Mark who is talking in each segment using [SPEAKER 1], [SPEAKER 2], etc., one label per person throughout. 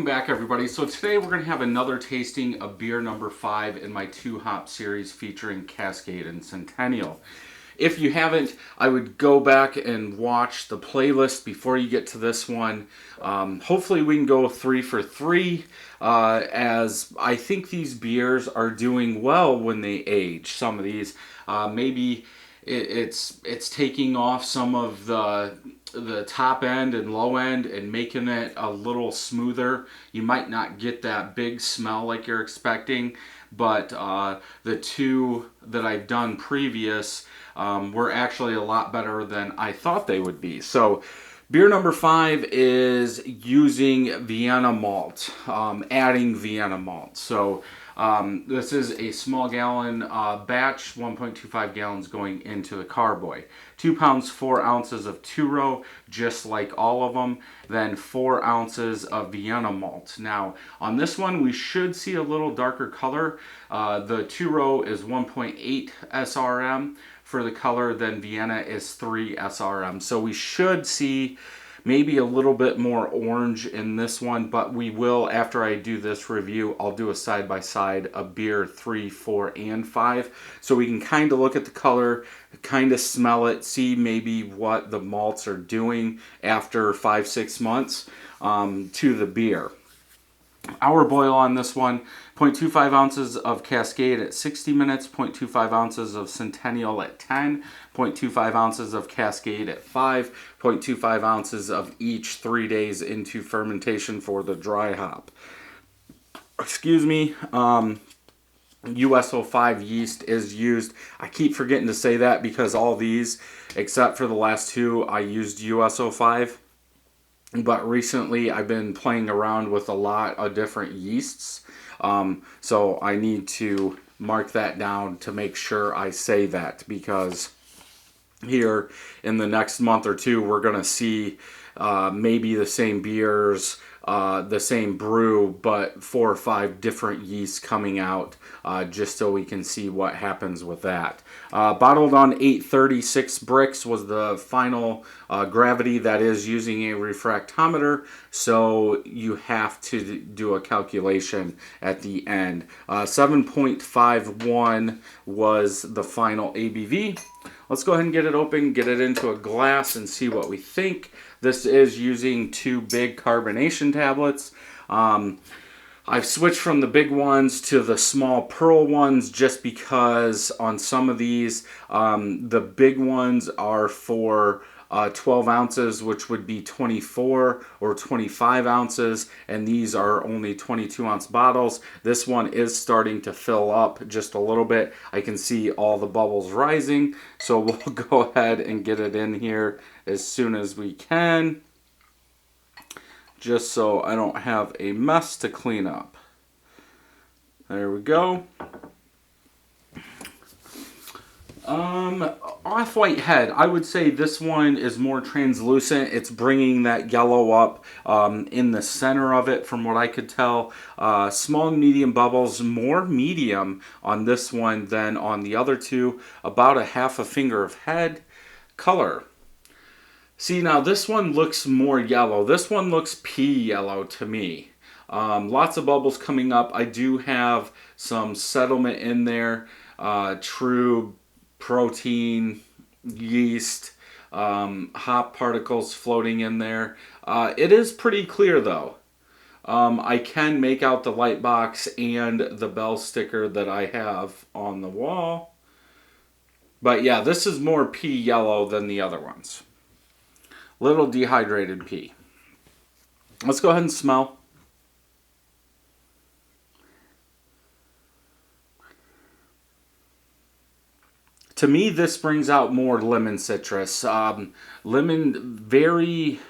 [SPEAKER 1] Welcome back, everybody. So today we're going to have another tasting of beer number 5 in my 2-hop series featuring Cascade and Centennial. If you haven't, I would go back and watch the playlist before you get to this one. Hopefully we can go 3 for 3, as I think these beers are doing well when they age. Some of these, maybe it's taking off some of the top end and low end and making it a little smoother. You might not get that big smell like you're expecting, but the two that I've done previous were actually a lot better than I thought they would be. So beer number 5 is using Vienna Malt, adding Vienna Malt. So this is a small gallon batch, 1.25 gallons going into the carboy. 2 pounds, 4 ounces of two-row, just like all of them. Then 4 ounces of Vienna Malt. Now, on this one, we should see a little darker color. The two-row is 1.8 SRM for the color, then Vienna is 3 SRM. So we should see maybe a little bit more orange in this one, but we will, after I do this review, I'll do a side-by-side of beer 3, 4, and 5. So we can kind of look at the color, kind of smell it, see maybe what the malts are doing after 5-6 months to the beer. Our boil on this one, 0.25 ounces of Cascade at 60 minutes, 0.25 ounces of Centennial at 10, 0.25 ounces of Cascade at 5, 0.25 ounces of each 3 days into fermentation for the dry hop. Excuse me, US05 yeast is used. I keep forgetting to say that because all these, except for the last 2, I used US05. But recently I've been playing around with a lot of different yeasts. So I need to mark that down to make sure I say that, because here in the next month or 2 we're going to see maybe the same beers, the same brew, but 4 or 5 different yeasts coming out, just so we can see what happens with that. Bottled on 836 bricks was the final gravity. That is using a refractometer, so you have to do a calculation at the end. 7.51 was the final ABV. Let's go ahead and get it open, get it into a glass, and see what we think. This is using 2 big carbonation tablets. I've switched from the big ones to the small pearl ones just because on some of these, the big ones are for 12 ounces, which would be 24 or 25 ounces, and these are only 22-ounce bottles. This one is starting to fill up just a little bit. I can see all the bubbles rising, so we'll go ahead and get it in here as soon as we can, just so I don't have a mess to clean up. There we go. Off-white head. I would say this one is more translucent. It's bringing that yellow up in the center of it, from what I could tell. Small and medium bubbles, more medium on this one than on the other 2. About a half a finger of head. Color. See, now this one looks more yellow. This one looks pea yellow to me. Lots of bubbles coming up. I do have some settlement in there. True protein, yeast, hop particles floating in there. It is pretty clear though. I can make out the light box and the bell sticker that I have on the wall. But yeah, this is more pea yellow than the other ones. Little dehydrated pea. Let's go ahead and smell. To me, this brings out more lemon citrus. Lemon, very,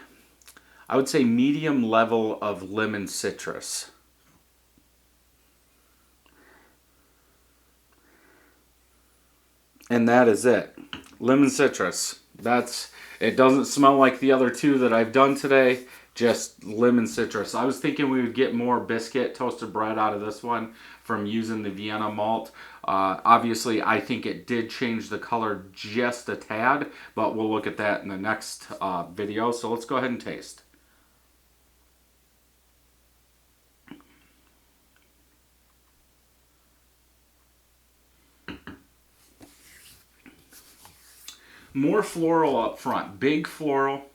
[SPEAKER 1] I would say medium level of lemon citrus. And that is it. Lemon citrus. It doesn't smell like the other 2 that I've done today. Just lemon citrus. I was thinking we would get more biscuit, toasted bread out of this one from using the Vienna Malt. Obviously, I think it did change the color just a tad, but we'll look at that in the next video. So let's go ahead and taste. more floral up front, big floral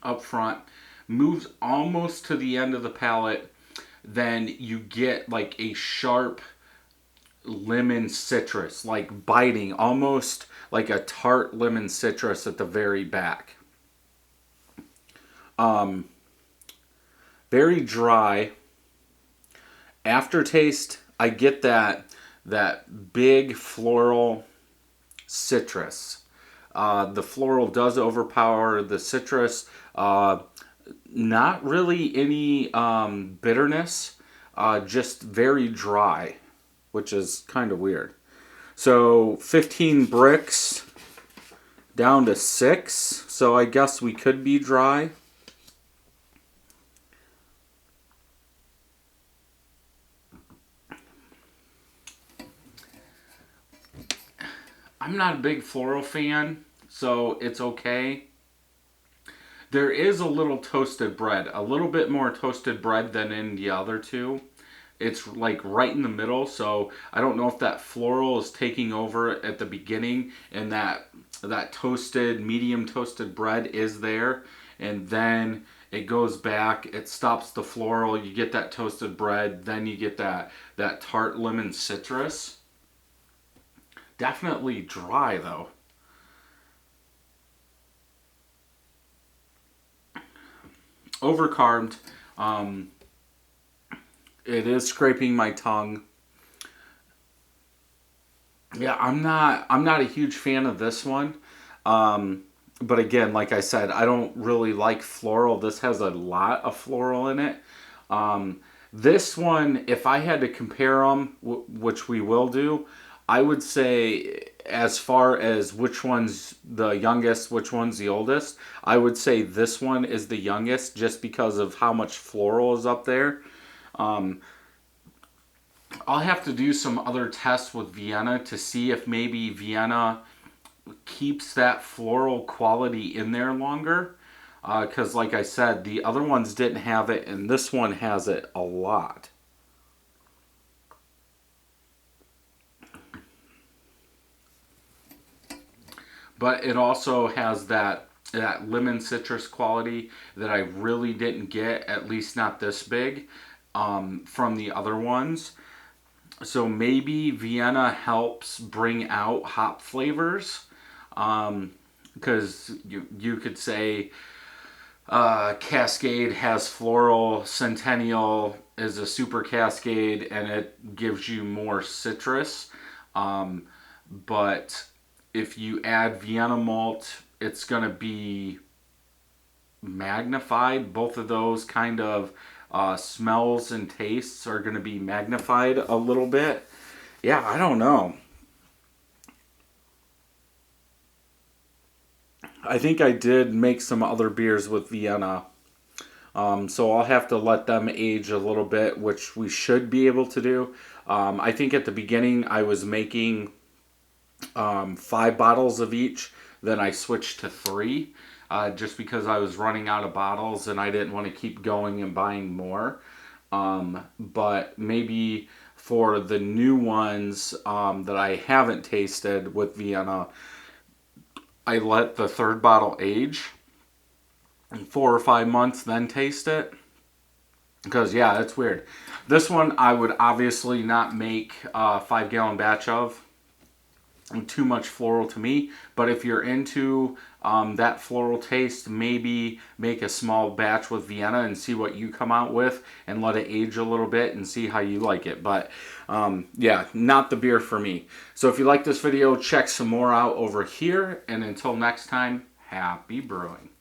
[SPEAKER 1] up front, moves almost to the end of the palate, then you get like a sharp lemon citrus, like biting, almost like a tart lemon citrus at the very back. Very dry. Aftertaste, I get that big floral citrus. The floral does overpower the citrus. Not really any bitterness, just very dry, which is kind of weird. So 15 bricks down to 6. So I guess we could be dry. I'm not a big floral fan, so it's okay. There is a little toasted bread, a little bit more toasted bread than in the other two. It's like right in the middle, so I don't know if that floral is taking over at the beginning and that toasted, medium toasted bread is there, and then it goes back, it stops the floral, you get that toasted bread, then you get that tart lemon citrus. Definitely dry though. Overcarbed. It is scraping my tongue. Yeah, I'm not a huge fan of this one. But again, like I said, I don't really like floral. This has a lot of floral in it. This one, if I had to compare them, which we will do, I would say as far as which one's the youngest, which one's the oldest, I would say this one is the youngest just because of how much floral is up there. I'll have to do some other tests with Vienna to see if maybe Vienna keeps that floral quality in there longer. Because like I said, the other ones didn't have it and this one has it a lot. But it also has that lemon citrus quality that I really didn't get, at least not this big, from the other ones. So maybe Vienna helps bring out hop flavors. Because you could say Cascade has floral, Centennial is a super Cascade, and it gives you more citrus. But if you add Vienna Malt, it's going to be magnified. Both of those kind of smells and tastes are going to be magnified a little bit. Yeah, I don't know. I think I did make some other beers with Vienna. So I'll have to let them age a little bit, which we should be able to do. I think at the beginning I was making 5 bottles of each. Then I switched to 3 just because I was running out of bottles and I didn't want to keep going and buying more. But maybe for the new ones that I haven't tasted with Vienna, I let the 3rd bottle age in 4 or 5 months, then taste it. Because, yeah, it's weird. This one I would obviously not make a 5-gallon batch of. Too much floral to me, but if you're into that floral taste, maybe make a small batch with Vienna and see what you come out with and let it age a little bit and see how you like it. But yeah, not the beer for me. So if you like this video, check some more out over here, and until next time, happy brewing.